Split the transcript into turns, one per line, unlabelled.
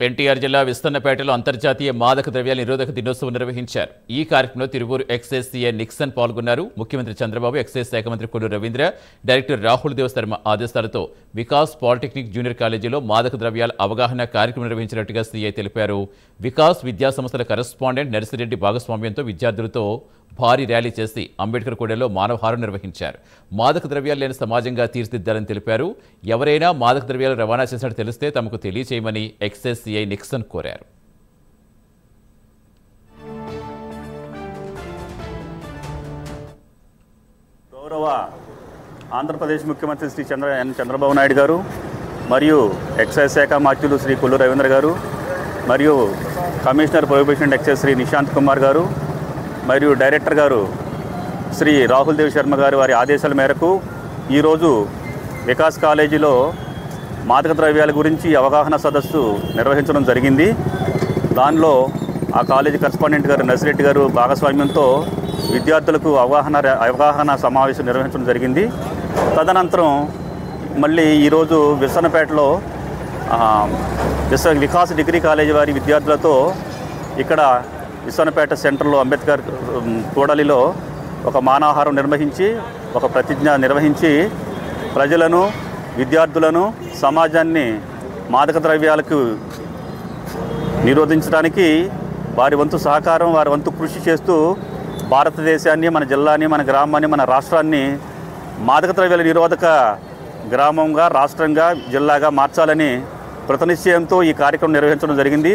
ఎన్టీఆర్ జిల్లా విస్తన్నపేటలో అంతర్జాతీయ మాదక ద్రవ్యాల నిరోధక దినోత్సవం నిర్వహించారు. ఈ కార్యక్రమంలో తిరువూరు ఎక్సైజ్ సీఐ నిక్సన్ పాల్గొన్నారు. ముఖ్యమంత్రి చంద్రబాబు, ఎక్సైజ్ శాఖ మంత్రి కొల్లు రవీంద్ర, డైరెక్టర్ రాహుల్ దేవ్ శర్మ ఆదేశాలతో వికాస్ పాలిటెక్నిక్ జూనియర్ కాలేజీలో మాదక ద్రవ్యాల అవగాహన కార్యక్రమం నిర్వహించినట్టుగా సీఐ తెలిపారు. వికాస్ విద్యా సంస్థల కరెస్పాండెంట్ నర్సిరెడ్డి భాగస్వామ్యంతో విద్యార్థులతో భారీ ర్యాలీ చేసి అంబేద్కర్ కూడలిలో మానవహారం నిర్వహించారు. మాదక ద్రవ్యాలు లేని సమాజంగా తీర్చిదిద్దాలని తెలిపారు. ఎవరైనా మాదక ద్రవ్యాలు రవాణా చేసినట్టు తెలిస్తే తమకు తెలియచేయమని ఎక్సైజ్ సీఐ నిక్సన్ కోరారు.
గౌరవ ఆంధ్రప్రదేశ్ ముఖ్యమంత్రి శ్రీ చంద్రబాబు నాయుడు గారు మరియు ఎక్సైజ్ శాఖ మంత్రులు శ్రీ కొల్లు రవీంద్ర గారు మరియు commissioner prohibition excise Shri Nishant Kumar గారు మరియు డైరెక్టర్ గారు శ్రీ రాహుల్ దేవ్ శర్మ గారు వారి ఆదేశాల మేరకు ఈరోజు వికాస్ కాలేజీలో మాదక ద్రవ్యాల గురించి అవగాహన సదస్సు నిర్వహించడం జరిగింది. దానిలో ఆ కాలేజీ కరెస్పాండెంట్ గారు నర్సిరెడ్డి గారు భాగస్వామ్యంతో విద్యార్థులకు అవగాహన సమావేశం నిర్వహించడం జరిగింది. తదనంతరం మళ్ళీ ఈరోజు విస్తన్నపేటలో వికాస్ డిగ్రీ కాలేజీ వారి విద్యార్థులతో ఇక్కడ విస్తన్నపేట సెంటర్లో అంబేద్కర్ కూడలిలో ఒక మానవహారం నిర్వహించి ఒక ప్రతిజ్ఞ నిర్వహించి ప్రజలను, విద్యార్థులను, సమాజాన్ని మాదక ద్రవ్యాలకు నిరోధించడానికి వారి వంతు సహకారం, వారి వంతు కృషి చేస్తూ భారతదేశాన్ని, మన జిల్లాని, మన గ్రామాన్ని, మన రాష్ట్రాన్ని మాదక ద్రవ్యాల నిరోధక గ్రామంగా, రాష్ట్రంగా, జిల్లాగా మార్చాలని కృతనిశ్చయంతో ఈ కార్యక్రమం నిర్వహించడం జరిగింది.